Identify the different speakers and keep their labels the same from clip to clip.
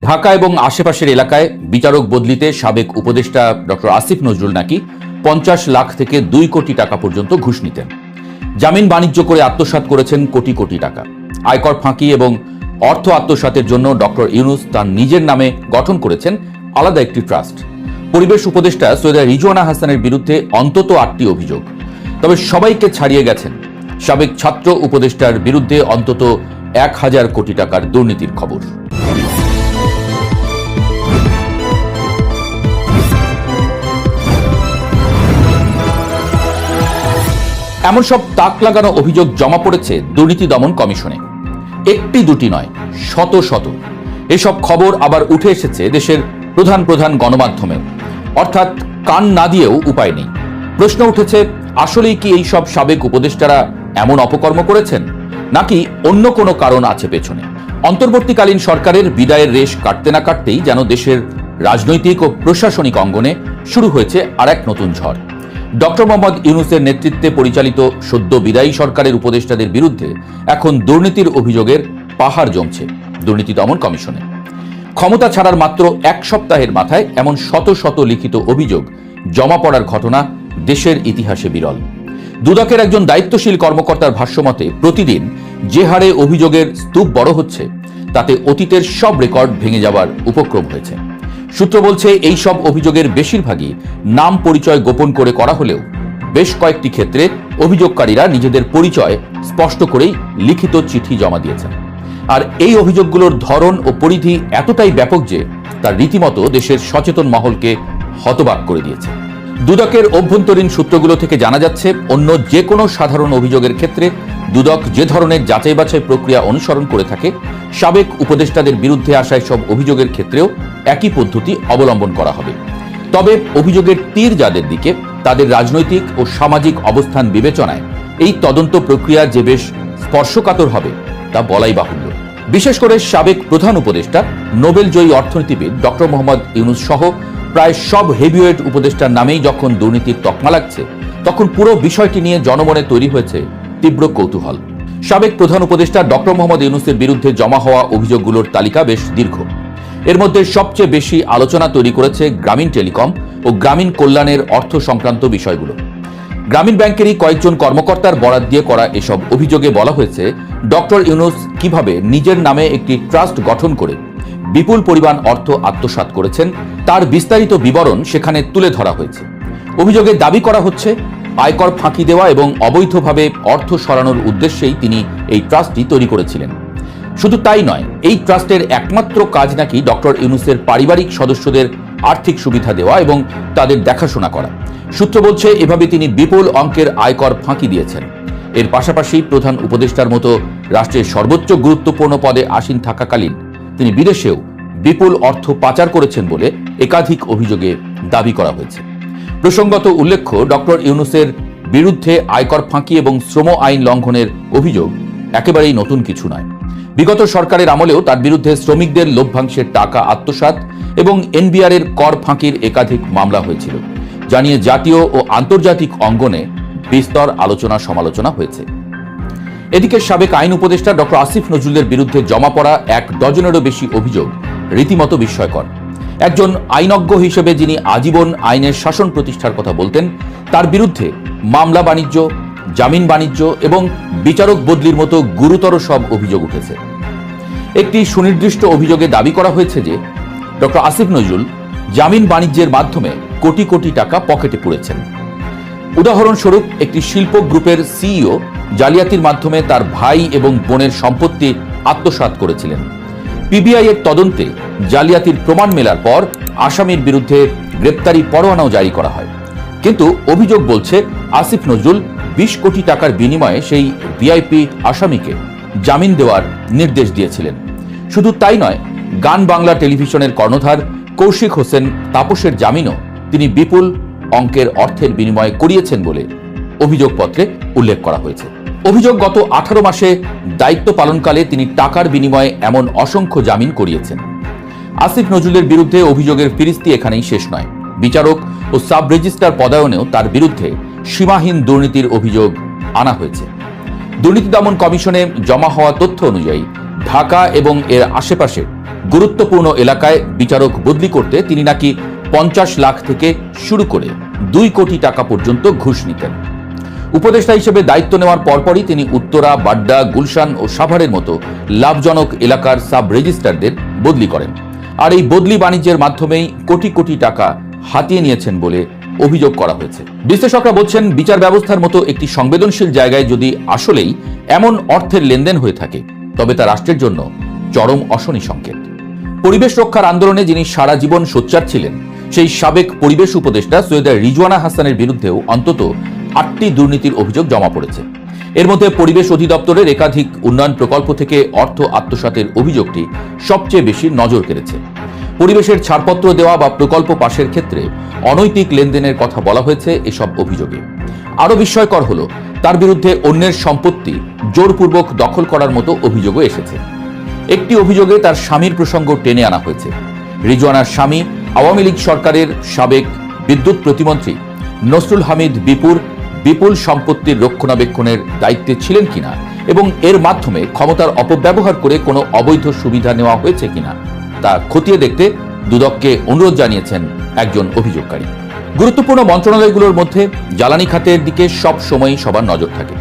Speaker 1: ঢাকা এবং আশেপাশের এলাকায় বিচারক বদলিতে সাবেক উপদেষ্টা ডক্টর আসিফ নজরুল নাকি ৫০ লাখ থেকে ২ কোটি টাকা পর্যন্ত ঘুষ নিতেন। জামিন বাণিজ্য করে আত্মসাৎ করেছেন কোটি কোটি টাকা। আয়কর ফাঁকি এবং অর্থ আত্মসাতের জন্য ডক্টর ইউনূস তার নিজের নামে গঠন করেছেন আলাদা একটি ট্রাস্ট। পরিবেশ উপদেষ্টা সৈয়দা রিজওয়ানা হাসানের বিরুদ্ধে অন্তত ৮টি অভিযোগ, তবে সবাইকে ছাড়িয়ে গেছেন। সাবেক ছাত্র উপদেষ্টার বিরুদ্ধে অন্তত ১,০০০ কোটি টাকার দুর্নীতির খবর। এমন সব তাক লাগানো অভিযোগ জমা পড়েছে দুর্নীতি দমন কমিশনে। একটি দুটি নয়, শত শত। এসব খবর আবার উঠে এসেছে দেশের প্রধান প্রধান গণমাধ্যমেও, অর্থাৎ কান না দিয়েও উপায় নেই। প্রশ্ন উঠেছে, আসলেই কি এই সব সাবেক উপদেষ্টারা এমন অপকর্ম করেছেন, নাকি অন্য কোনো কারণ আছে পেছনে? অন্তর্বর্তীকালীন সরকারের বিদায়ের রেশ কাটতে না কাটতেই যেন দেশের রাজনৈতিক ও প্রশাসনিক অঙ্গনে শুরু হয়েছে আর এক নতুন ঝড়। ডক্টর মোহাম্মদ ইউনূসের নেতৃত্বে পরিচালিত সদ্য বিদায়ী সরকারের উপদেষ্টাদের বিরুদ্ধে এখন দুর্নীতির অভিযোগের পাহাড় জমছে দুর্নীতি দমন কমিশনে। ক্ষমতা ছাড়ার মাত্র এক সপ্তাহের মাথায় এমন শত শত লিখিত অভিযোগ জমা পড়ার ঘটনা দেশের ইতিহাসে বিরল। দুদকের একজন দায়িত্বশীল কর্মকর্তার ভাষ্যমতে প্রতিদিন যে হারে অভিযোগের স্তূপ বড় হচ্ছে, তাতে অতীতের সব রেকর্ড ভেঙে যাওয়ার উপক্রম হয়েছে। সূত্র বলছে, এই সব অভিযোগের বেশিরভাগই নাম পরিচয় গোপন করে করা হলেও বেশ কয়েকটি ক্ষেত্রে অভিযোগকারীরা নিজেদের পরিচয় স্পষ্ট করেই লিখিত চিঠি জমা দিয়েছেন। আর এই অভিযোগগুলোর ধরন ও পরিধি এতটাই ব্যাপক যে তা রীতিমতো দেশের সচেতন মহলকে হতবাক করে দিয়েছে। দুদকের অভ্যন্তরীণ সূত্রগুলো থেকে জানা যাচ্ছে, অন্য যে কোনো সাধারণ অভিযোগের ক্ষেত্রে দুদক যে ধরনের যাচাই বাছাই প্রক্রিয়া অনুসরণ করে থাকে, সাবেক উপদেষ্টাদের বিরুদ্ধে আসা সব অভিযোগের ক্ষেত্রেও একই পদ্ধতি অবলম্বন করা হবে। তবে অভিযোগের তীর যাদের দিকে, তাদের রাজনৈতিক ও সামাজিক অবস্থান বিবেচনায় এই তদন্ত প্রক্রিয়া যে বেশ স্পর্শকাতর হবে তা বলাই বাহুল্য। বিশেষ করে সাবেক প্রধান উপদেষ্টা, নোবেলজয়ী অর্থনীতিবিদ ডক্টর মোহাম্মদ ইউনূস সহ প্রায় সব হেভিওয়েট উপদেষ্টার নামেই যখন দুর্নীতির তকমা লাগছে, তখন পুরো বিষয়টি নিয়ে জনমনে তৈরি হয়েছে তীব্র কৌতূহল। সাবেক প্রধান উপদেষ্টা ডক্টর মোহাম্মদ ইউনূসের বিরুদ্ধে জমা হওয়া অভিযোগগুলোর তালিকা বেশ দীর্ঘ। এর মধ্যে সবচেয়ে বেশি আলোচনা তৈরি করেছে গ্রামীণ টেলিকম ও গ্রামীণ কল্যাণের অর্থ সংক্রান্ত বিষয়গুলো। গ্রামীণ ব্যাংকেরই কয়েকজন কর্মকর্তার বরাত দিয়ে করা এসব অভিযোগে বলা হয়েছে, ডক্টর ইউনূস কিভাবে নিজের নামে একটি ট্রাস্ট গঠন করে বিপুল পরিমাণ অর্থ আত্মসাৎ করেছেন তার বিস্তারিত বিবরণ সেখানে তুলে ধরা হয়েছে। অভিযোগে দাবি করা হচ্ছে, আয়কর ফাঁকি দেওয়া এবং অবৈধভাবে অর্থ সরানোর উদ্দেশ্যেই তিনি এই ট্রাস্টটি তৈরি করেছিলেন। শুধু তাই নয়, এই ট্রাস্টের একমাত্র কাজ নাকি ডক্টর ইউনূসের পারিবারিক সদস্যদের আর্থিক সুবিধা দেওয়া এবং তাদের দেখাশোনা করা। সূত্র বলছে, এভাবে তিনি বিপুল অঙ্কের আয়কর ফাঁকি দিয়েছেন। এর পাশাপাশি প্রধান উপদেষ্টার মতো রাষ্ট্রের সর্বোচ্চ গুরুত্বপূর্ণ পদে আসীন থাকাকালীন তিনি বিদেশেও বিপুল অর্থ পাচার করেছেন বলে একাধিক অভিযোগে দাবি করা হয়েছে। প্রসঙ্গত উল্লেখ্য, ডক্টর ইউনূসের বিরুদ্ধে আয়কর ফাঁকি এবং শ্রম আইন লঙ্ঘনের অভিযোগ একেবারেই নতুন কিছু নয়। বিগত সরকারের আমলেও তার বিরুদ্ধে শ্রমিকদের লভ্যাংশের টাকা আত্মসাৎ এবং এনবিআরের কর ফাঁকির একাধিক মামলা হয়েছিল, যা নিয়ে জাতীয় ও আন্তর্জাতিক অঙ্গনে বিস্তর আলোচনা সমালোচনা হয়েছে। এদিকে সাবেক আইন উপদেষ্টা ডক্টর আসিফ নজরুলের বিরুদ্ধে জমা পড়া ১ ডজনেরও বেশি অভিযোগ রীতিমতো বিস্ময়কর। একজন আইনজ্ঞ হিসেবে যিনি আজীবন আইনের শাসন প্রতিষ্ঠার কথা বলতেন, তার বিরুদ্ধে মামলা বাণিজ্য, জামিন বাণিজ্য এবং বিচারক বদলির মতো গুরুতর সব অভিযোগ উঠেছে। একটি সুনির্দিষ্ট অভিযোগে দাবি করা হয়েছে যে ডক্টর আসিফ নজরুল জামিন বাণিজ্যের মাধ্যমে কোটি কোটি টাকা পকেটে পুরেছেন। উদাহরণস্বরূপ, একটি শিল্প গ্রুপের সিইও জালিয়াতির মাধ্যমে তার ভাই এবং বোনের সম্পত্তি আত্মসাৎ করেছিলেন। পিবিআই এর তদন্তে জালিয়াতির প্রমাণ মেলার পর আসামির বিরুদ্ধে গ্রেপ্তারি পরোয়ানাও জারি করা হয়। কিন্তু অভিযোগ বলছে, আসিফ নজরুল ২০ কোটি টাকার বিনিময়ে সেই ভিআইপি আসামিকে জামিন দেওয়ার নির্দেশ দিয়েছিলেন। শুধু তাই নয়, গান বাংলা টেলিভিশনের কর্ণধার কৌশিক হোসেন তাপসের জামিনও তিনি বিপুল অঙ্কের অর্থের বিনিময়ে করিয়েছেন বলে অভিযোগপত্রে উল্লেখ করা হয়েছে। অভিযোগ, গত 18 মাসে দায়িত্ব পালনকালে তিনি টাকার বিনিময়ে এমন অসংখ্য জামিন করিয়েছেন। আসিফ নজরুলের বিরুদ্ধে অভিযোগের ফিরিস্তি এখানেই শেষ নয়। বিচারক ও সাব রেজিস্ট্রার পদায়নেও তার বিরুদ্ধে সীমাহীন দুর্নীতির অভিযোগ আনা হয়েছে। দুর্নীতি দমন কমিশনে জমা হওয়া তথ্য অনুযায়ী ঢাকা এবং এর আশেপাশে গুরুত্বপূর্ণ এলাকায় বিচারক বদলি করতে তিনি নাকি 50 লাখ থেকে শুরু করে 2 কোটি টাকা পর্যন্ত ঘুষ নিতেন। উপদেষ্টা হিসেবে দায়িত্ব নেওয়ার পরপরই তিনি উত্তরা, বাড্ডা, গুলশান ও সাভারের মতো লাভজনক এলাকার সাব রেজিস্ট্রারদের বদলি করেন। আর এই বদলি বাণিজ্যের মাধ্যমেই কোটি কোটি টাকা হাতিয়ে নিয়েছেন বলে অভিযোগ করা হয়েছে। বিশ্লেষকরা বলছেন, বিচার ব্যবস্থার মতো একটি সংবেদনশীল জায়গায় যদি আসলেই এমন অর্থের লেনদেন হয়ে থাকে, তবে তা রাষ্ট্রের জন্য চরম অশনি সংকেত। পরিবেশ রক্ষার আন্দোলনে যিনি সারা জীবন সোচ্চার ছিলেন, সেই সাবেক পরিবেশ উপদেষ্টা সৈয়দা রিজওয়ানা হাসানের বিরুদ্ধেও অন্তত 8টি দুর্নীতির অভিযোগ জমা পড়েছে। এর মধ্যে পরিবেশ অধিদপ্তরের একাধিক উন্নয়ন প্রকল্প থেকে অর্থ আত্মসাতের অভিযোগটি সবচেয়ে বেশি নজর কেড়েছে। পরিবেশের ছাড়পত্র দেওয়া বা প্রকল্প পাশের ক্ষেত্রে অনৈতিক লেনদেনের কথা বলা হয়েছে এসব অভিযোগে। আরও বিস্ময়কর হল, তার বিরুদ্ধে অন্যের সম্পত্তি জোরপূর্বক দখল করার মতো অভিযোগও এসেছে। একটি অভিযোগে তার স্বামীর প্রসঙ্গ টেনে আনা হয়েছে। রিজওয়ানার স্বামী আওয়ামী লীগ সরকারের সাবেক বিদ্যুৎ প্রতিমন্ত্রী নসরুল হামিদ বিপুল সম্পত্তির রক্ষণাবেক্ষণের দায়িত্বে ছিলেন কিনা এবং এর মাধ্যমে ক্ষমতার অপব্যবহার করে কোনো অবৈধ সুবিধা নেওয়া হয়েছে কিনা তা খতিয়ে দেখতে দুদককে অনুরোধ জানিয়েছেন একজন অভিযোগকারী। গুরুত্বপূর্ণ মন্ত্রণালয়গুলোর মধ্যে জ্বালানি খাতের দিকে সব সময়ই সবার নজর থাকে।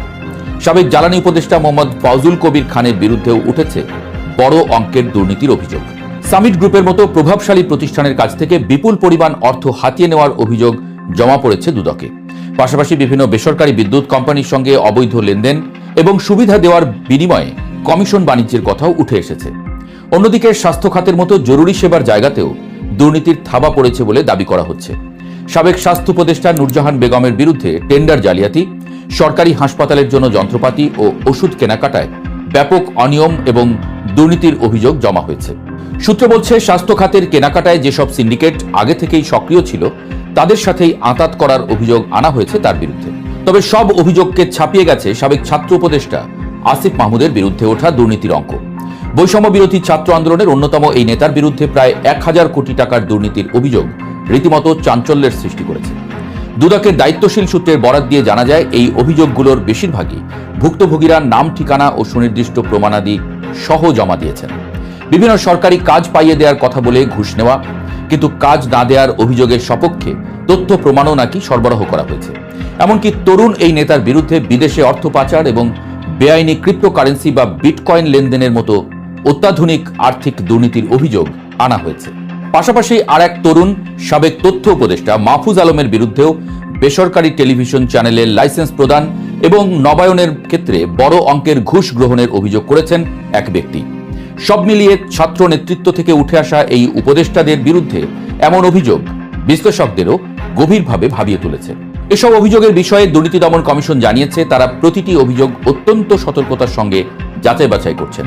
Speaker 1: সাবেক জ্বালানি উপদেষ্টা মোহাম্মদ ফজলুল কবির খানের বিরুদ্ধেও উঠেছে বড় অঙ্কের দুর্নীতির অভিযোগ। সামিট গ্রুপের মতো প্রভাবশালী প্রতিষ্ঠানের কাছ থেকে বিপুল পরিমাণ অর্থ হাতিয়ে নেওয়ার অভিযোগ জমা পড়েছে দুদকে। পাশাপাশি বিভিন্ন বেসরকারি বিদ্যুৎ কোম্পানির সঙ্গে অবৈধ লেনদেন এবং সুবিধা দেওয়ার বিনিময়ে কমিশন বাণিজ্যের কথাও উঠে এসেছে। অন্যদিকে স্বাস্থ্য খাতের মতো জরুরি সেবার জায়গাতেও দুর্নীতির থাবা পড়েছে বলে দাবি করা হচ্ছে। সাবেক স্বাস্থ্য উপদেষ্টা নূরজাহান বেগমের বিরুদ্ধে টেন্ডার জালিয়াতি, সরকারি হাসপাতালের জন্য যন্ত্রপাতি ও ওষুধ কেনাকাটায় ব্যাপক অনিয়ম এবং দুর্নীতির অভিযোগ জমা হয়েছে। সূত্র বলছে, স্বাস্থ্য খাতের কেনাকাটায় যেসব সিন্ডিকেট আগে থেকেই সক্রিয় ছিল, তাদের সাথেই আঁতাত করার অভিযোগ আনা হয়েছে তার বিরুদ্ধে। তবে সব অভিযোগকে ছাপিয়ে গেছে সাবেক ছাত্র উপদেষ্টা আসিফ মাহমুদের বিরুদ্ধে ওঠা দুর্নীতির অঙ্ক। বৈষম্য বিরোধী ছাত্র আন্দোলনের অন্যতম এই নেতার বিরুদ্ধে প্রায় 1000 কোটি টাকার দুর্নীতির অভিযোগ রীতিমতো চাঞ্চল্যের সৃষ্টি করেছে। দুদকের দায়িত্বশীল সূত্রের বরাত দিয়ে জানা যায়, এই অভিযোগগুলোর বেশিরভাগই ভুক্তভোগীরা নাম, ঠিকানা ও সুনির্দিষ্ট প্রমাণাদি সহ জমা দিয়েছেন। বিভিন্ন সরকারি কাজ পাইয়ে দেওয়ার কথা বলে ঘুষ নেওয়া, কিন্তু কাজ না দেওয়ার অভিযোগের সপক্ষে তথ্য প্রমাণও নাকি সরবরাহ করা হয়েছে। এমনকি তরুণ এই নেতার বিরুদ্ধে বিদেশে অর্থ পাচার এবং বেআইনি ক্রিপ্টোকারেন্সি বা বিটকয়েন লেনদেনের মতো অত্যাধুনিক আর্থিক দুর্নীতির অভিযোগ আনা হয়েছে। পাশাপাশি আর এক তরুণ সাবেক তথ্য উপদেষ্টা মাহফুজ আলমের বিরুদ্ধেও বেসরকারি টেলিভিশন চ্যানেলের লাইসেন্স প্রদান এবং নবায়নের ক্ষেত্রে বড় অঙ্কের ঘুষ গ্রহণের অভিযোগ করেছেন এক ব্যক্তি। সব মিলিয়ে ছাত্র নেতৃত্ব থেকে উঠে আসা এই উপদেষ্টাদের বিরুদ্ধে এমন অভিযোগ বিশ্লেষকদেরও গভীরভাবে ভাবিয়ে তুলেছে। এসব অভিযোগের বিষয়ে দুর্নীতি দমন কমিশন জানিয়েছে, তারা প্রতিটি অভিযোগ অত্যন্ত সতর্কতার সঙ্গে যাচাই বাছাই করছেন।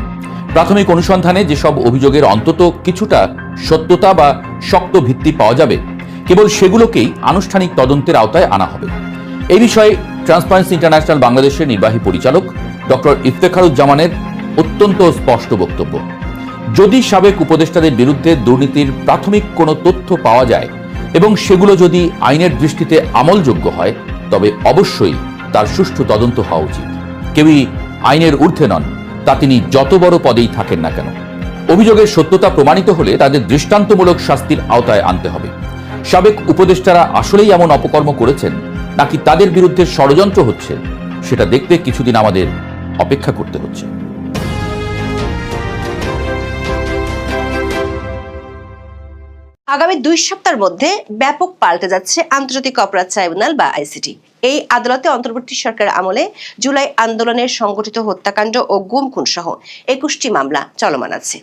Speaker 1: প্রাথমিক অনুসন্ধানে যেসব অভিযোগের অন্তত কিছুটা সত্যতা বা শক্ত ভিত্তি পাওয়া যাবে, কেবল সেগুলোকেই আনুষ্ঠানিক তদন্তের আওতায় আনা হবে। এই বিষয়ে ট্রান্সপারেন্সি ইন্টারন্যাশনাল বাংলাদেশের নির্বাহী পরিচালক ডক্টর ইফতেখারুজ্জামানের অত্যন্ত স্পষ্ট বক্তব্য। যদি সাবেক উপদেষ্টাদের বিরুদ্ধে দুর্নীতির প্রাথমিক কোনো তথ্য পাওয়া যায় এবং সেগুলো যদি আইনের দৃষ্টিতে আমলযোগ্য হয়, তবে অবশ্যই তার সুষ্ঠু তদন্ত হওয়া উচিত। কেউই আইনের ঊর্ধ্বে নন, তা তিনি যত বড় পদেই থাকেন না কেন। অভিযোগের সত্যতা প্রমাণিত হলে তাদের দৃষ্টান্তমূলক শাস্তির আওতায় আনতে হবে। সাবেক উপদেষ্টারা আসলেই এমন অপকর্ম করেছেন নাকি তাদের বিরুদ্ধে ষড়যন্ত্র হচ্ছে, সেটা দেখতে কিছুদিন আমাদের অপেক্ষা করতে হচ্ছে।
Speaker 2: আগামী 2 সপ্তাহের মধ্যে ব্যাপক পাল্টে যাচ্ছে আন্তর্জাতিক অপরাধ ট্রাইব্যুনাল বা আইসিটি। এই আদালতে অন্তর্বর্তী সরকার আমলে জুলাই আন্দোলনের সংগঠিত হত্যাকাণ্ড ও গুম খুন সহ 21টি মামলা চলমান আছে।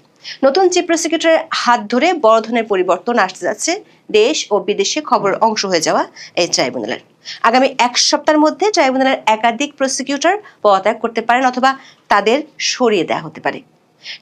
Speaker 2: নতুন চিফ প্রসিকিউটরের হাত ধরে বড় ধরনের পরিবর্তন আসতে যাচ্ছে দেশ ও বিদেশে খবরের অংশ হয়ে যাওয়া এই ট্রাইব্যুনালের। আগামী 1 সপ্তাহের মধ্যে ট্রাইব্যুনালের একাধিক প্রসিকিউটর পদত্যাগ করতে পারেন অথবা তাদের সরিয়ে দেওয়া হতে পারে।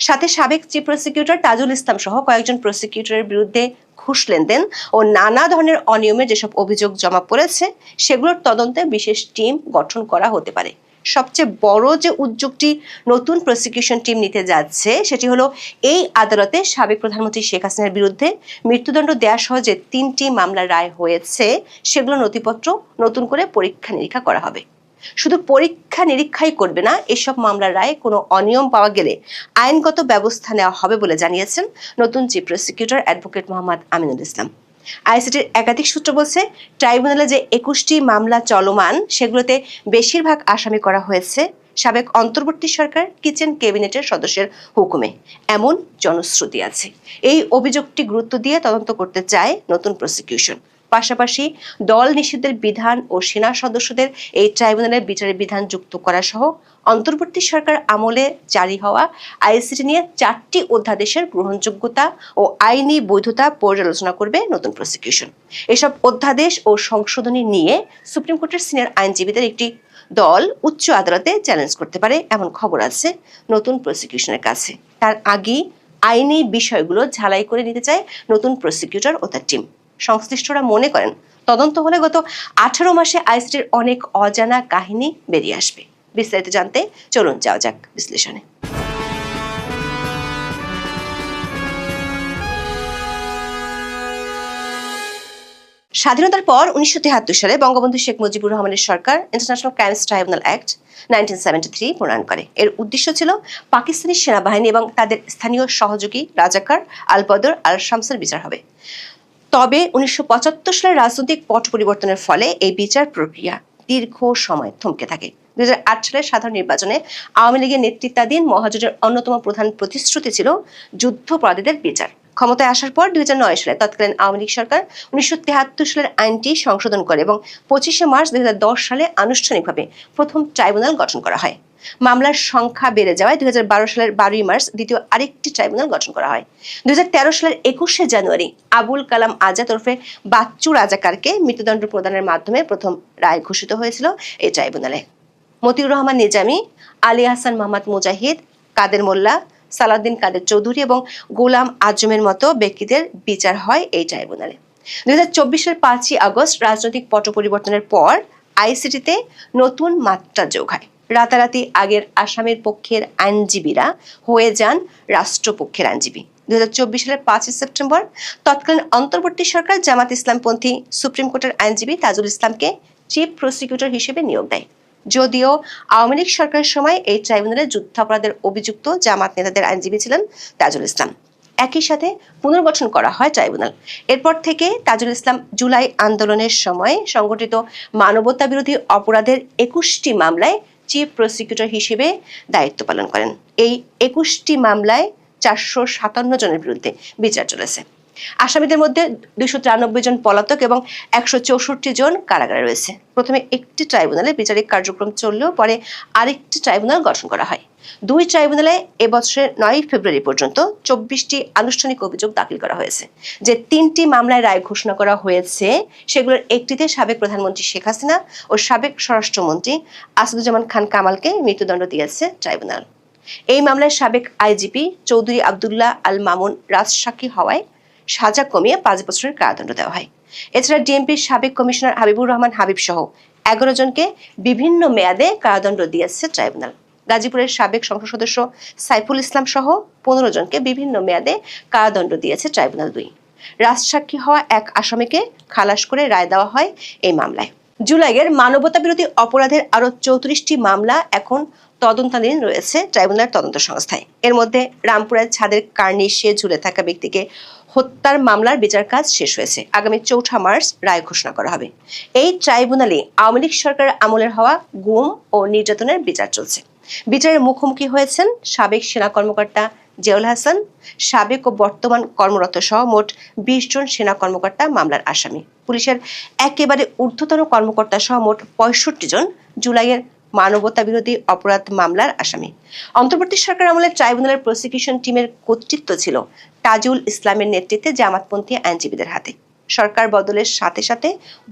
Speaker 2: সাথে সাবেক চিফ প্রসিকিউটর তাজুল ইসলাম সহ কয়েকজন প্রসিকিউটরের বিরুদ্ধে ঘুষ লেনদেন ও নানা ধরনের অনিয়মের যেসব অভিযোগ জমা পড়েছে, সেগুলোর তদন্তে বিশেষ টিম গঠন করা হতে পারে। সবচেয়ে বড় যে উদ্যোগটি নতুন প্রসিকিউশন টিম নিতে যাচ্ছে, সেটি হলো এই আদালতে সাবেক প্রধানমন্ত্রী শেখ হাসিনার বিরুদ্ধে মৃত্যুদণ্ড দেওয়া সহ যে 3টি মামলার রায় হয়েছে, সেগুলো নথিপত্র নতুন করে পরীক্ষা নিরীক্ষা করা হবে। শুধু পরীক্ষা নিরীক্ষাই করবে না, এসব মামলার রায়ে কোনো অনিয়ম পাওয়া গেলে আইনগত ব্যবস্থা নেওয়া হবে বলে জানিয়েছেন নতুন chief prosecutor advocate Mohammad Aminul Islam. আইসিটির একাধিক সূত্র বলছে, ট্রাইব্যুনালে যে 21টি মামলা চলমান, সেগুলোতে বেশিরভাগ আসামি করা হয়েছে সাবেক অন্তর্বর্তী সরকার কিচেন ক্যাবিনেটের সদস্যের হুকুমে, এমন জনশ্রুতি আছে। এই অভিযোগটি গুরুত্ব দিয়ে তদন্ত করতে চায় নতুন প্রসিকিউশন। পাশাপাশি দল নিষিদ্ধের বিধান ও সেনা সদস্যদের এই ট্রাইব্যুনালের বিচারের বিধান যুক্ত করা সহ অন্তর্বর্তী সরকার আমলে জারি হওয়া আইসিটি নিয়ে 4টি অধ্যাদেশের গ্রহণযোগ্যতা ও আইনি বৈধতা পর্যালোচনা করবে নতুন প্রসিকিউশন। এসব অধ্যাদেশ ও সংশোধনী নিয়ে সুপ্রিম কোর্টের সিনিয়র আইনজীবীদের একটি দল উচ্চ আদালতে চ্যালেঞ্জ করতে পারে, এমন খবর আছে নতুন প্রসিকিউশনের কাছে। তার আগেই আইনি বিষয়গুলো ঝালাই করে নিতে চায় নতুন প্রসিকিউটর ও তার টিম। সংশ্লিষ্টরা মনে করেন, তদন্ত হলে গত 18 মাসে আইসিটির অনেক অজানা কাহিনী বেরিয়ে আসবে। বিস্তারিত জানতে চলুন যাওয়া যাক বিশ্লেষণে। স্বাধীনতার পর 1973 সালে বঙ্গবন্ধু শেখ মুজিবুর রহমানের সরকার ইন্টারন্যাশনাল ক্রাইমস ট্রাইব্যুনাল অ্যাক্ট 1973 প্রণয়ন করে। এর উদ্দেশ্য ছিল পাকিস্তানি সেনাবাহিনী এবং তাদের স্থানীয় সহযোগী রাজাকার আল বদর আল শামসের বিচার হবে। তবে 1975 সালের রাজনৈতিক পট পরিবর্তনের ফলে এই বিচার প্রক্রিয়া দীর্ঘ সময় থমকে থাকে। 2008 সালের সাধারণ নির্বাচনে আওয়ামী লীগের নেতৃত্বাধীন মহাজোটের অন্যতম প্রধান প্রতিশ্রুতি ছিল যুদ্ধাপরাধীদের বিচার। ক্ষমতায় আসার পর 2009 সালে তৎকালীন আওয়ামী লীগ সরকার 1973 সালের আইনটি সংশোধন করে এবং 25 মার্চ 2010 সালে আনুষ্ঠানিকভাবে প্রথম ট্রাইব্যুনাল গঠন করা হয়। মামলার সংখ্যা বেড়ে যাওয়ায় 2012 সালের 12 মার্চ দ্বিতীয় আরেকটি ট্রাইব্যুনাল গঠন করা হয়। 2013 সালের 21 জানুয়ারি আবুল কালাম আজাদ ওরফে বাচ্চু রাজাকারকে মৃত্যুদণ্ড প্রদানের মাধ্যমে প্রথম রায় ঘোষিত হয়েছিল এই ট্রাইব্যুনালে। মতিউর রহমান নিজামী, আলী হাসান মোহাম্মদ মুজাহিদ, কাদের মোল্লা, সালাউদ্দিন কাদের চৌধুরী এবং গোলাম আজমের মতো ব্যক্তিদের বিচার হয় এই ট্রাইব্যুনালে। 2024 সালের 5 আগস্ট রাজনৈতিক পট পরিবর্তনের পর আইসিটিতে নতুন মাত্রা যোগ হয়। রাতারাতি আগের আসামির পক্ষের আইনজীবীরা হয়ে যান রাষ্ট্রপক্ষের আইনজীবী। 2024 সালের 5 সেপ্টেম্বর তৎকালীন অন্তর্বর্তী সরকার জামাত ইসলামপন্থী সুপ্রিম কোর্টের আইনজীবী তাজুল ইসলামকে চিফ প্রসিকিউটর হিসেবে নিয়োগ দেয়। যদিও আওয়ামী লীগ সরকারের সময় এই ট্রাইব্যুনালে যুদ্ধাপরাধের অভিযুক্ত জামাত নেতাদের আইনজীবী ছিলেন তাজুল ইসলাম। একই সাথে পুনর্গঠন করা হয় ট্রাইব্যুনাল। এরপর থেকে তাজুল ইসলাম জুলাই আন্দোলনের সময় সংগঠিত মানবতা বিরোধী অপরাধের 21টি মামলায় চিফ প্রসিকিউটর হিসেবে দায়িত্ব পালন করেন। এই 21টি মামলায় 457 জনের বিরুদ্ধে বিচার চলেছে। আসামিদের মধ্যে 293 জন পলাতক এবং 164 জন কারাগারে রয়েছে। প্রথমে একটি ট্রাইব্যুনালে বিচারিক কার্যক্রম চললেও পরে আরেকটি ট্রাইব্যুনাল গঠন করা হয়। দুই ট্রাইব্যুনালে এবছরের 9 ফেব্রুয়ারি পর্যন্ত 24টি আনুষ্ঠানিক অভিযোগ দাখিল করা হয়েছে। যে 3টি মামলায় রায় ঘোষণা করা হয়েছে সেগুলোর একটিতে সাবেক প্রধানমন্ত্রী শেখ হাসিনা ও সাবেক স্বরাষ্ট্রমন্ত্রী আসাদুজ্জামান খান কামালকে মৃত্যুদণ্ড দিয়েছে ট্রাইব্যুনাল। এই মামলায় সাবেক আইজিপি চৌধুরী আব্দুল্লাহ আল মামুন রাজসাক্ষী হওয়ায় সাজা কমিয়ে 5 বছরের কারাদণ্ড দেওয়া হয়। এছাড়া ডিএমপির সাবেক কমিশনার হাবিবুর রহমান হাবিব সহ 11 জনকে বিভিন্ন মেয়াদে কারাদণ্ড দিয়েছে ট্রাইব্যুনাল। গাজীপুরের সাবেক সংসদ সদস্য সাইফুল ইসলাম সহ 15 জনকে বিভিন্ন মেয়াদে কারাদণ্ড দিয়েছে ট্রাইব্যুনাল 2। রাজসাক্ষী হওয়া এক আসামিকে খালাস করে রায় দেওয়া হয় এই মামলায়। জুলাইয়ের মানবতা বিরোধী অপরাধের আরো 34টি মামলা এখন তদন্তাধীন রয়েছে ট্রাইব্যুনাল তদন্ত সংস্থায়। এর মধ্যে রামপুরের ছাদের কার্নিশে ঝুলে থাকা ব্যক্তিকে হত্যার মামলার বিচার কাজ শেষ হয়েছে। আগামী 4 মার্চ রায় ঘোষণা করা হবে। এই ট্রাইব্যুনালে আওয়ামী লীগ সরকারের আমলের হওয়া গুম ও নির্যাতনের বিচার চলছে। বিচারের মুখোমুখি হয়েছেন সাবেক সেনা কর্মকর্তা জিয়াউল হাসান, সাবেক ও বর্তমান কর্মরত সহ মোট 20 জন সেনা কর্মকর্তা মামলার আসামি। পুলিশের একেবারে ঊর্ধ্বতন কর্মকর্তা সহ মোট 65 জন জুলাইয়ের মানবতা বিরোধী অপরাধ মামলার আসামি। অন্তর্বর্তী সরকার আমলে ট্রাইব্যুনালের প্রসিকিউশন টিমের কর্তৃত্ব ছিল তাজুল ইসলামের নেতৃত্বে জামাতপন্থী আইনজীবীদের হাতে। সরকার বদলের সাথে সাথে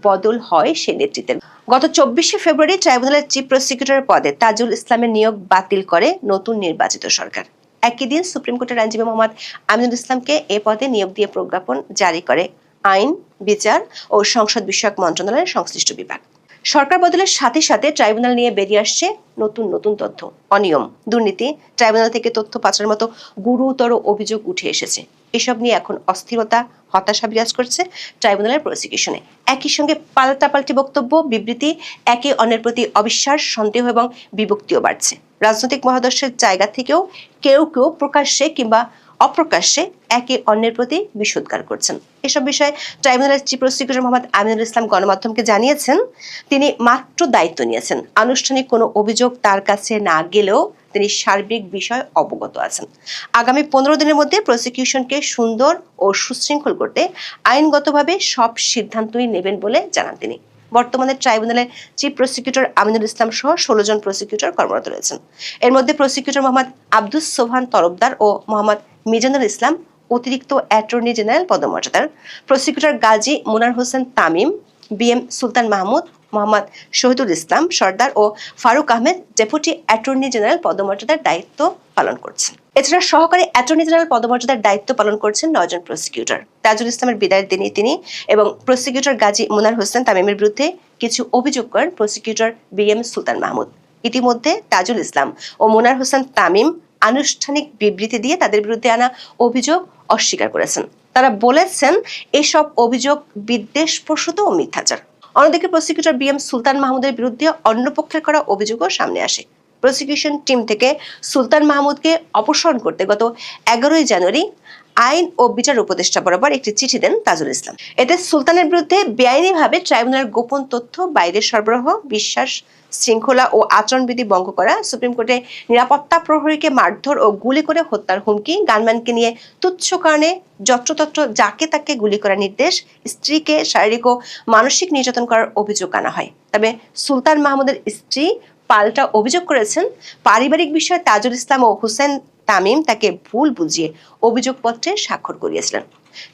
Speaker 2: বদল হয় সেই নেতৃত্বের। গত 24 ফেব্রুয়ারি ট্রাইব্যুনালের চিফ প্রসিকিউটরের পদে তাজুল ইসলামের নিয়োগ বাতিল করে নতুন নির্বাচিত সরকার। একই দিন সুপ্রিম কোর্টের আইনজীবী মোহাম্মদ আমিনুল ইসলামকে এ পদে নিয়োগ দিয়ে প্রজ্ঞাপন জারি করে আইন, বিচার ও সংসদ বিষয়ক মন্ত্রণালয়ের সংশ্লিষ্ট বিভাগ। সরকার বদলের সাথে সাথে ট্রাইব্যুনাল নিয়ে বেরিয়ে আসছে নতুন নতুন তথ্য। অনিয়ম, দুর্নীতি, ট্রাইব্যুনাল থেকে তথ্য পাচারের মতো গুরুতর অভিযোগ উঠে এসেছে। এসব নিয়ে এখন অস্থিরতা, হতাশা বিরাজ করছে ট্রাইব্যুনালের প্রসিকিউশনে। একই সঙ্গে পাল্টাপাল্টি বক্তব্য, বিবৃতি, একে অন্যের প্রতি অবিশ্বাস, সন্দেহ এবং বিভক্তিও বাড়ছে। রাজনৈতিক মহাদর্শের জায়গা থেকেও কেউ কেউ প্রকাশ্যে কিংবা অপ্রকাশ্যে একে অন্যের প্রতি বিষোদ্গার করছেন। এসব বিষয়ে ট্রাইব্যুনালের চিফ প্রসিকিউটর মোহাম্মদ আমিনুল ইসলাম গণমাধ্যমকে জানিয়েছেন, তিনি মাত্র দায়িত্ব নিয়েছেন। আনুষ্ঠানিক কোনো অভিযোগ তার কাছে না গেলেও তিনি সার্বিক বিষয় অবগত আছেন। আগামী 15 দিনের মধ্যে প্রসিকিউশনকে সুন্দর ও সুশৃঙ্খল করতে আইনগতভাবে সব সিদ্ধান্তই নেবেন বলে জানান তিনি। বর্তমানে ট্রাইব্যুনালের চিফ প্রসিকিউটর আমিনুল ইসলাম সহ 16 জন প্রসিকিউটর কর্মরত রয়েছেন। এর মধ্যে প্রসিকিউটর মোহাম্মদ আব্দুস সোবহান তরফদার ও মোহাম্মদ মিজানুল ইসলাম অতিরিক্ত অ্যাটর্নি জেনারেল পদমর্যাদার, প্রসিকিউটর গাজী মুনার হোসেন তামিম, বিএম সুলতান মাহমুদ, মোহাম্মদ শহীদুল ইসলাম সর্দার ও Faruk Ahmed deputy attorney general পদমর্যাদার দায়িত্ব পালন করছেন। এছাড়া সহকারী অ্যাটর্নি জেনারেল পদমর্যাদার দায়িত্ব পালন করছেন 9 জন প্রসিকিউটর। তাজুল ইসলামের বিদায়ের দিনে তিনি এবং প্রসিকিউটর গাজী মুনার হোসেন তামিমের বিরুদ্ধে কিছু অভিযোগ করেন প্রসিকিউটর বিএম সুলতান মাহমুদ। ইতিমধ্যে তাজুল ইসলাম ও মুনার হোসেন তামিম আনুষ্ঠানিক বিবৃতি দিয়ে তাদের বিরুদ্ধে আনা অভিযোগ অস্বীকার করেছেন। তারা বলেছেন এসব অভিযোগ বিদ্বেষপ্রসূত ও মিথ্যাচার। অন্যদিকে প্রসিকিউটর বিএম সুলতান মাহমুদের বিরুদ্ধে অন্য পক্ষের করা অভিযোগও সামনে আসে। প্রসিকিউশন টিম থেকে সুলতান মাহমুদকে অপসারণ করতে গত 11 জানুয়ারি আইন ও বিচার উপদেষ্টা বরাবর একটি চিঠি দেন তাজুল ইসলাম। এতে সুলতানের বিরুদ্ধে বেআইনিভাবে ট্রাইব্যুনালের গোপন তথ্য বাইরে সরবরাহ, বিশ্বাস শৃঙ্খলা ও আচরণবিধি ভঙ্গ করা, সুপ্রিম কোর্টে নিরাপত্তা প্রহরীকে মারধর ও গুলি করে হত্যার হুমকি, গানম্যানকে নিয়ে তুচ্ছ কারণে যত্রতত্র যাকে তাকে গুলি করার নির্দেশ, স্ত্রীকে শারীরিক ও মানসিক নির্যাতন করার অভিযোগ আনা হয়। তবে সুলতান মাহমুদের স্ত্রী পাল্টা অভিযোগ করেছেন, পারিবারিক বিষয়ে তাজুল ইসলাম ও হুসেন তামিম তাকে ভুল বুঝিয়ে অভিযোগপত্রে স্বাক্ষর করিয়েছিলেন।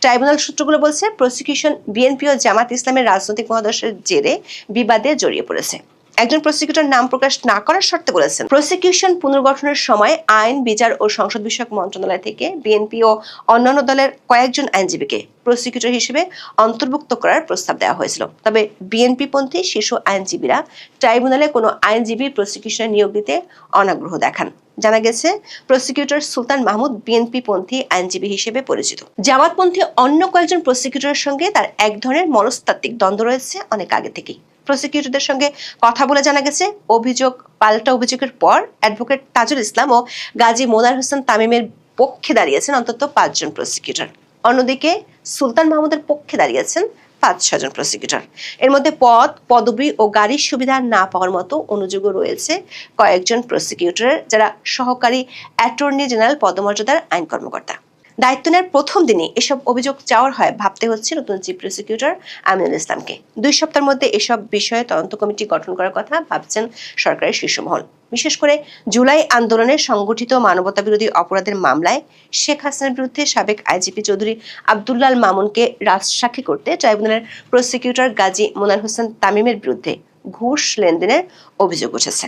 Speaker 2: ট্রাইব্যুনাল সূত্রগুলো বলছে, প্রসিকিউশন বিএনপি ও জামাত ইসলামের রাজনৈতিক মহাদর্শের জেরে বিবাদে জড়িয়ে পড়েছে। একজন প্রসিকিউটর নাম প্রকাশ না করার শর্তে বলেছেন, প্রসিকিউশন পুনর্গঠনের সময় আইন, বিচার ও সংসদ বিষয়ক মন্ত্রণালয় থেকে বিএনপি ও অন্যান্য দলের কয়েকজন আইনজীবীকে প্রসিকিউটর হিসেবে অন্তর্ভুক্ত করার প্রস্তাব দেওয়া হয়েছিল। তবে বিএনপি পন্থী শীর্ষ আইনজীবীরা ট্রাইব্যুনালে কোনো আইনজীবী প্রসিকিউশনে নিয়োগ দিতে অনাগ্রহ দেখান। জানা গেছে, প্রসিকিউটর সুলতান মাহমুদ বিএনপি পন্থী আইনজীবী হিসেবে পরিচিত। জামাতপন্থী অন্য কয়েকজন প্রসিকিউটরের সঙ্গে তার এক ধরনের মনস্তাত্ত্বিক দ্বন্দ্ব রয়েছে অনেক আগে থেকেই। প্রসিকিউটরদের সঙ্গে কথা বলে জানা গেছে, অভিযোগ পাল্টা অভিযোগের পর অ্যাডভোকেট তাজুল ইসলাম ও গাজী মোনার হোসেন তামিমের পক্ষে দাঁড়িয়েছেন অন্তত 5 জন প্রসিকিউটর। অন্যদিকে সুলতান মাহমুদের পক্ষে দাঁড়িয়েছেন 5-6 জন প্রসিকিউটর। এর মধ্যে পদ, পদবি ও গাড়ির সুবিধা না পাওয়ার মতো অনুযোগও রয়েছে কয়েকজন প্রসিকিউটরের, যারা সহকারী অ্যাটর্নি জেনারেল পদমর্যাদার আইন কর্মকর্তা। দায়িত্ব নেওয়ার প্রথম দিনে এসব অভিযোগ চাওয়ার হয় ভাবতে হচ্ছে নতুন চিফ প্রসিকিউটর আমিনুল ইসলামকে। 2 সপ্তাহের মধ্যে এসব বিষয়ে তদন্ত কমিটি গঠন করার কথা ভাবছেন সরকারের শীর্ষমহল। বিশেষ করে জুলাই আন্দোলনে সংগঠিত মানবতাবিরোধী অপরাধের মামলায় শেখ হাসিনার বিরুদ্ধে সাবেক আইজিপি চৌধুরী আব্দুল্লাহ আল মামুনকে রাজসাক্ষী করতে ট্রাইব্যুনালের প্রসিকিউটর গাজী মোনার হোসেন তামিমের বিরুদ্ধে ঘুষ লেনদেনের অভিযোগ উঠেছে।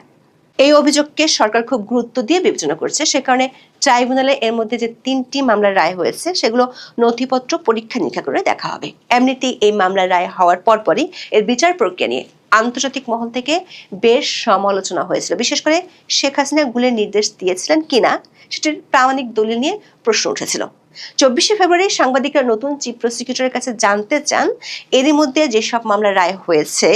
Speaker 2: এই অভিযোগকে সরকার খুব গুরুত্ব দিয়ে বিবেচনা করছে। সে কারণে ট্রাইব্যুনালে এর মধ্যে যে 3টি মামলার রায় হয়েছে সেগুলো নথিপত্র পরীক্ষা নিরীক্ষা করে দেখা হবে। এমনিতেই এই মামলার রায় হওয়ার পরপরই এর বিচার প্রক্রিয়া নিয়ে আন্তর্জাতিক মহল থেকে বেশ সমালোচনা হয়েছিল। বিশেষ করে শেখ হাসিনা গুলির নির্দেশ দিয়েছিলেন কিনা সেটির প্রামাণিক দলিল নিয়ে প্রশ্ন উঠেছিল। 24 ফেব্রুয়ারি সাংবাদিকরা নতুন চিফ প্রসিকিউটরের কাছে জানতে চান, এরই মধ্যে যেসব মামলার রায় হয়েছে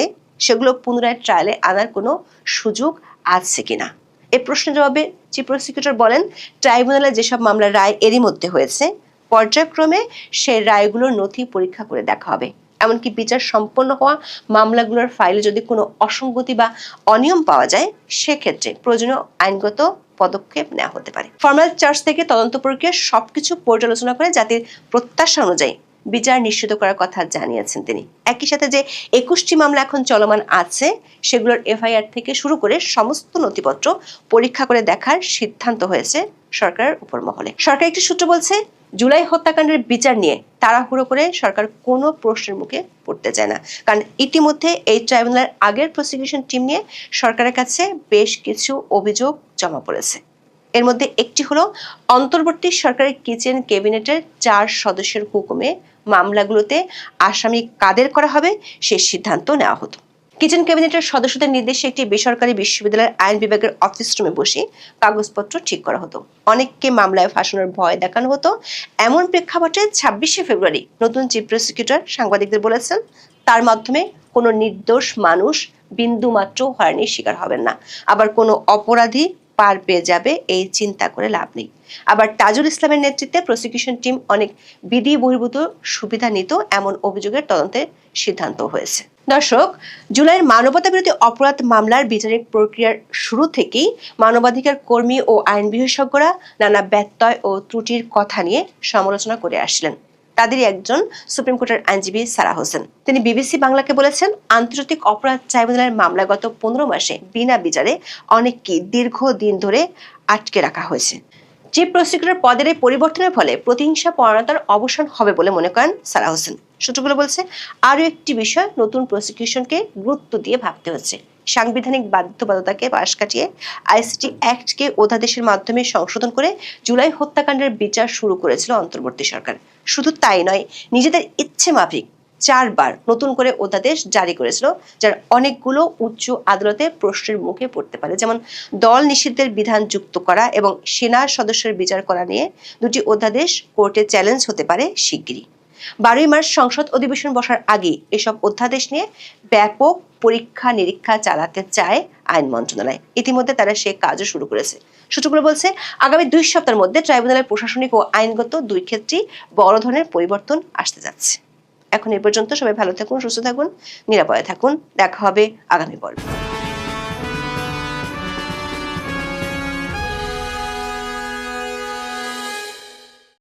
Speaker 2: সেগুলো পুনরায় ট্রায়ালে আনার কোনো সুযোগ আছে কিনা। এই প্রশ্নের জবাবে চিফ প্রসিকিউটর বলেন, ট্রাইব্যুনালে যেসব মামলার রায় এরই মধ্যে হয়েছে পর্যায়ক্রমে সেই রায়গুলোর নথি পরীক্ষা করে দেখা হবে। এমনকি বিচার সম্পন্ন হওয়া মামলাগুলোর ফাইলে যদি কোনো অসঙ্গতি বা অনিয়ম পাওয়া যায় সেক্ষেত্রে প্রয়োজনীয় আইনগত পদক্ষেপ নেওয়া হতে পারে। ফর্মাল চার্জ থেকে তদন্ত প্রক্রিয়া সবকিছু পর্যালোচনা করে জাতির প্রত্যাশা অনুযায়ী বিচার নিশ্চিত করার কথা জানিয়েছেন তিনি। একই সাথে যে 21টি মামলা এখন চলমান আছে সেগুলোর এফআইআর থেকে শুরু করে সমস্ত নথিপত্র পরীক্ষা করে দেখার সিদ্ধান্ত হয়েছে সরকারের উপর মহলে। সরকার একটি সূত্র বলছে, জুলাই হত্যাকাণ্ডের বিচার নিয়ে তাড়াহুড়ো করে সরকার কোনো প্রশ্নের মুখে পড়তে চায় না, কারণ ইতিমধ্যে এই ট্রাইব্যুনালের আগের প্রসিকিউশন টিম নিয়ে সরকারের কাছে বেশ কিছু অভিযোগ জমা পড়েছে। এর মধ্যে একটি হলো, অন্তর্বর্তী সরকারের কিচেন ক্যাবিনেটের 4 সদস্যের হুকুমে মামলাগুলোতে আসামি কাদের করা হবে সে সিদ্ধান্ত নেওয়া হতো। কিচেন ক্যাবিনেটের সদস্যদের নির্দেশে একটি বেসরকারি বিশ্ববিদ্যালয়ের আইন বিভাগের অফিস রুমে বসে কাগজপত্র ঠিক করা হতো। অনেককে মামলায় ফাঁসানোর ভয় দেখানো হতো। এমন প্রেক্ষাপটে 26শে ফেব্রুয়ারি নতুন চিফ প্রসিকিউটর সাংবাদিকদের বলেছেন, তার মাধ্যমে কোনো নির্দোষ মানুষ বিন্দুমাত্র হয়রানির শিকার হবেন না। আবার কোনো অপরাধী পার পেয়ে যাবে এই চিন্তা করে লাভ নেই। আবার তাজুল ইসলামের নেতৃত্বে প্রসিকিউশন টিম অনেক বিধি বহির্ভূত সুবিধা নিত, এমন অভিযোগের তদন্তের সিদ্ধান্ত হয়েছে। দর্শক, জুলাইয়ের মানবতাবিরোধী অপরাধ মামলার বিচারিক প্রক্রিয়ার শুরু থেকেই মানবাধিকার কর্মী ও আইন বিশেষজ্ঞরা নানা ব্যত্যয় ও ত্রুটির কথা নিয়ে সমালোচনা করে আসছিলেন। তাদেরই একজন সুপ্রিম কোর্টের আইনজীবী সারাহ হোসেন। তিনি বিবিসি বাংলাকে বলেছেন, আন্তর্জাতিক অপরাধ ট্রাইব্যুনালের মামলা গত 15 মাসে বিনা বিচারে অনেককে দীর্ঘদিন ধরে আটকে রাখা হয়েছে। চিফ প্রসিকিউটর পদের এই পরিবর্তনের ফলে প্রতিহিংসা পরায়ণতার অবসান হবে বলে মনে করেন সারাহ হোসেন। সূত্রগুলো বলছে, আরও একটি বিষয় নতুন প্রসিকিউশনকে গুরুত্ব দিয়ে ভাবতে হচ্ছে। সাংবিধানিক বাধ্যবাধকতাকে পাশ কাটিয়ে আইসিটি অ্যাক্টকে অধ্যাদেশের মাধ্যমে সংশোধন করে জুলাই হত্যাকাণ্ডের বিচার শুরু করেছিল অন্তর্বর্তী সরকার। শুধু তাই নয়, নিজেদের ইচ্ছে মাফিক 4 বার নতুন করে অধ্যাদেশ জারি করেছিল, যার অনেকগুলো উচ্চ আদালতে প্রশ্নের মুখে পড়তে পারে। যেমন দল নিষিদ্ধের বিধান যুক্ত করা এবং সেনার সদস্যের বিচার করা নিয়ে দুটি অধ্যাদেশ কোর্টে চ্যালেঞ্জ হতে পারে শিগগিরই। 12 মার্চ সংসদ অধিবেশন বসার আগে এসব অধ্যাদেশ নিয়ে ব্যাপক পরীক্ষা নিরীক্ষা চালাতে চায় আইন মন্ত্রণালয়। ইতিমধ্যে তারা সে কাজও শুরু করেছে। সূত্রগুলো বলছে, আগামী 2 সপ্তাহের মধ্যে ট্রাইব্যুনালের প্রশাসনিক ও আইনগত 2 ক্ষেত্রেই বড় ধরনের পরিবর্তন আসতে যাচ্ছে। এখন এ পর্যন্ত সবাই ভালো থাকুন, সুস্থ থাকুন, নিরাপদে থাকুন। দেখা হবে আগামী পর্বে।